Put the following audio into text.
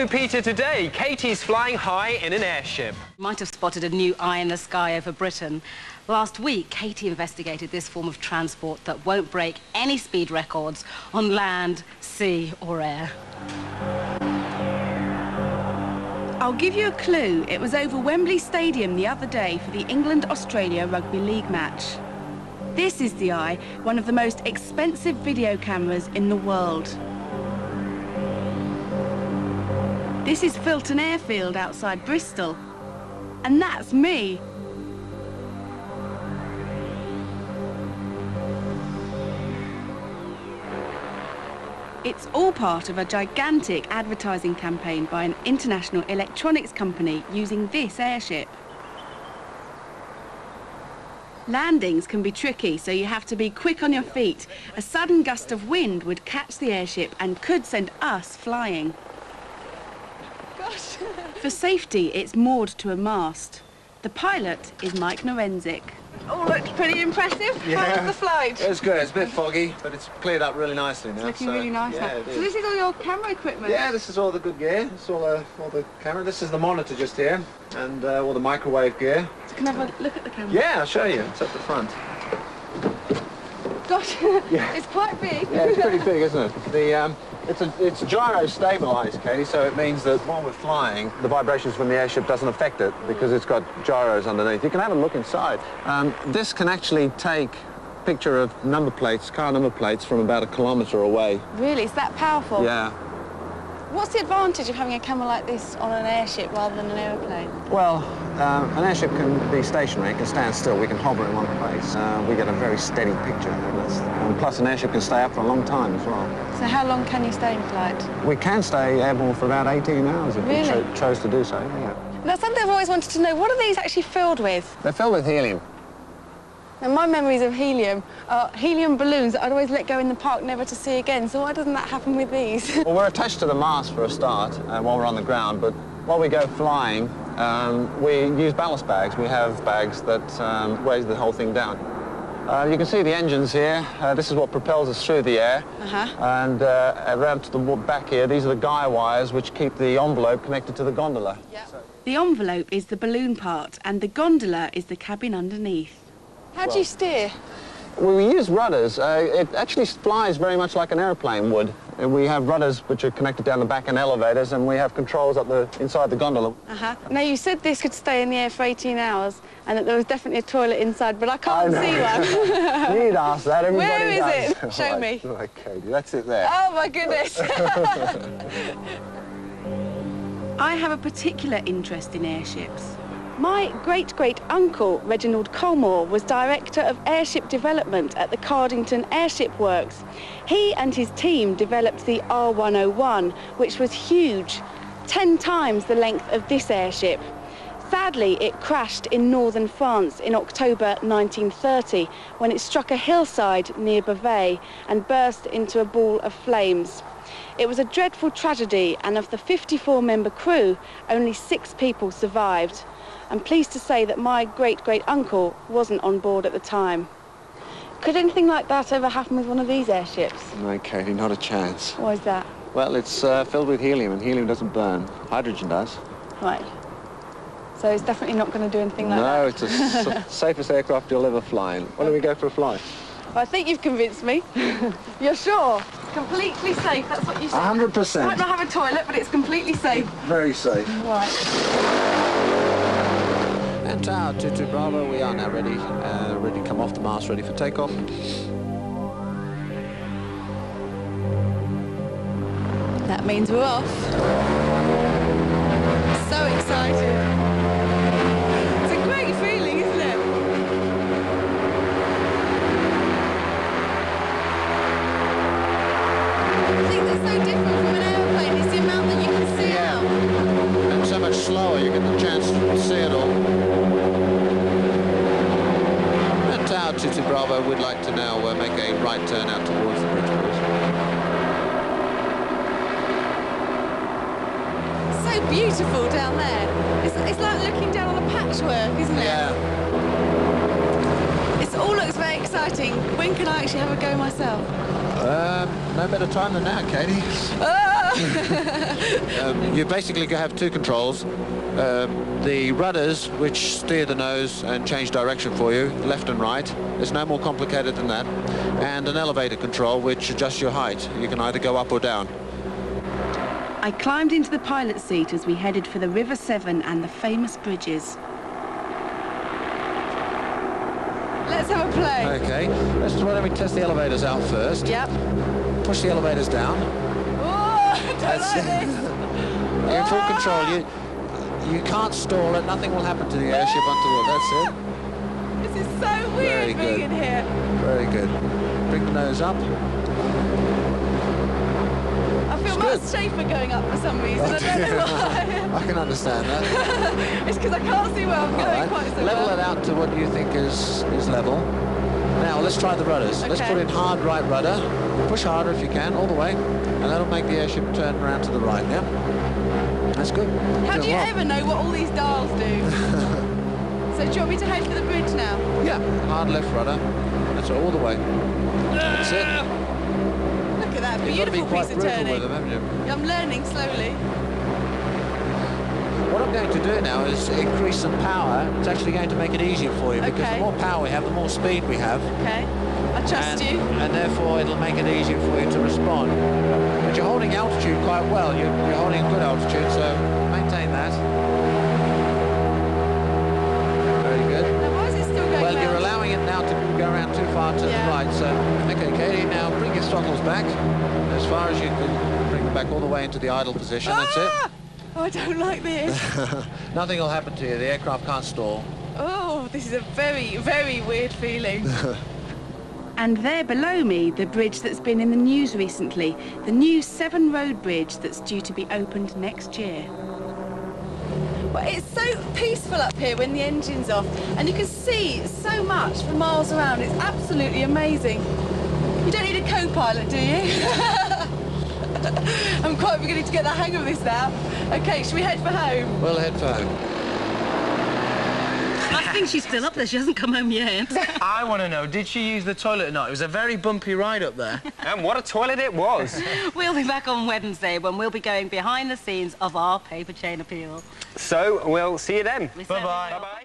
Hello, Peter. Today, Katie's flying high in an airship. Might have spotted a new eye in the sky over Britain. Last week, Katie investigated this form of transport that won't break any speed records on land, sea or air. I'll give you a clue. It was over Wembley Stadium the other day for the England-Australia Rugby League match. This is the Eye, one of the most expensive video cameras in the world. This is Filton Airfield outside Bristol. And that's me. It's all part of a gigantic advertising campaign by an international electronics company using this airship. Landings can be tricky, so you have to be quick on your feet. A sudden gust of wind would catch the airship and could send us flying. Gosh. For safety, it's moored to a mast. The pilot is Mike Nerandzic. All looks pretty impressive. Yeah. How was the flight? It's good. It's a bit foggy, but it's cleared up really nicely now. It's looking really nice now. It is. So this is all your camera equipment? Yeah, this is all the good gear. It's all the camera. This is the monitor just here, and all the microwave gear. So can I have a look at the camera? Yeah, I'll show you. It's at the front. Gosh, Yeah. it's quite big. Yeah, it's pretty big, isn't it? It's gyro stabilized, Katie, so it means that while we're flying, the vibrations from the airship doesn't affect it because it's got gyros underneath. You can have a look inside. This can actually take a picture of number plates, car number plates, from about 1 kilometre away. Really? It's that powerful? Yeah. What's the advantage of having a camera like this on an airship rather than an aeroplane? Well, an airship can be stationary, it can stand still, we can hover in one place. We get a very steady picture. And plus, an airship can stay up for a long time as well. So how long can you stay in flight? We can stay airborne for about 18 hours if Really? we chose to do so, yeah. That's something I've always wanted to know. What are these actually filled with? They're filled with helium. And my memories of helium are helium balloons that I'd always let go in the park never to see again. So why doesn't that happen with these? Well, we're attached to the mast for a start while we're on the ground, but while we go flying, we use ballast bags. We have bags that weigh the whole thing down. You can see the engines here. This is what propels us through the air. And around to the back here, these are the guy wires which keep the envelope connected to the gondola. Yeah. The envelope is the balloon part and the gondola is the cabin underneath. How do you steer? Well, we use rudders. It actually flies very much like an airplane would. We have rudders which are connected down the back and elevators, and we have controls up inside the gondola. Now, you said this could stay in the air for 18 hours and that there was definitely a toilet inside, but I can't see one. You'd ask that. Everybody Where is does. it? Show me. Right, Katie, that's it there. Oh, my goodness. I have a particular interest in airships. My great-great-uncle, Reginald Colmore, was Director of Airship Development at the Cardington Airship Works. He and his team developed the R101, which was huge, 10 times the length of this airship. Sadly, it crashed in northern France in October 1930 when it struck a hillside near Beauvais and burst into a ball of flames. It was a dreadful tragedy, and of the 54-member crew, only 6 people survived. I'm pleased to say that my great-great-uncle wasn't on board at the time. Could anything like that ever happen with one of these airships? No, Katie, not a chance. Why is that? Well, it's filled with helium, and helium doesn't burn. Hydrogen does. Right. So it's definitely not going to do anything like that? No, it's the safest aircraft you'll ever fly in. Why don't we go for a fly? Well, I think you've convinced me. You're sure? Completely safe, that's what you said. 100%. Might not have a toilet, but it's completely safe. Very safe. Right. And Tower 22 Bravo, we are now ready. Ready to come off the mast, ready for takeoff. That means we're off. So excited. It's a great feeling, isn't it? I think that's so different from an aeroplane. It's the amount that you can see out. And so much slower, you get the chance to see it all. And Tower 22 Bravo, we'd like to now make a right turn out towards the bridge, please. So beautiful down there. It's like looking down on a patchwork, isn't it? Yeah. It all looks very exciting. When can I actually have a go myself? No better time than now, Katie. Ah! You basically have two controls. The rudders, which steer the nose and change direction for you, left and right. It's no more complicated than that. And an elevator control, which adjusts your height. You can either go up or down. I climbed into the pilot seat as we headed for the River Severn and the famous bridges. Let's have a play. Okay, why don't we test the elevators out first? Yep. Push the elevators down. Oh, I don't like this. You're in full control. You can't stall it. Nothing will happen to the airship until that's it. This is so weird being in here. Very good. Bring the nose up. I feel much safer going up for some reason. I don't know why. I can understand that. It's because I can't see where I'm going quite so Level well. it out to what you think is level. Now let's try the rudders. Okay. Let's put in hard right rudder. Push harder if you can, all the way, and that'll make the airship turn around to the right. Yeah, that's good. How do you ever know what all these dials do? So do you want me to head for the bridge now? Yeah, hard left rudder. That's all the way. That's it. Look at that You've got to be beautiful quite piece of brutal turning. with them, haven't you? I'm learning slowly. What I'm going to do now is increase some power. It's actually going to make it easier for you because Okay. the more power we have, the more speed we have. Okay. I trust you. And therefore it'll make it easier for you to respond. But you're holding altitude quite well. You're holding a good altitude, so maintain that. Very good. Now, why is it still going Well, round? you're allowing it now to go around too far to the right. So, okay, Katie, now bring your throttles back as far as you can. Bring them back all the way into the idle position. That's it. Oh, I don't like this. Nothing will happen to you. The aircraft can't stall. Oh, this is a very, very weird feeling. And there below me, the bridge that's been in the news recently, the new Severn Road Bridge that's due to be opened next year. Well, it's so peaceful up here when the engine's off, and you can see so much for miles around. It's absolutely amazing. You don't need a co-pilot, do you? I'm quite beginning to get the hang of this now. Okay, should we head for home? We'll head for home. I think she's still up there. She hasn't come home yet. I want to know, did she use the toilet or not? It was a very bumpy ride up there. And what a toilet it was. We'll be back on Wednesday when we'll be going behind the scenes of our paper chain appeal. So, we'll see you then. We Bye-bye. certainly will. Bye-bye.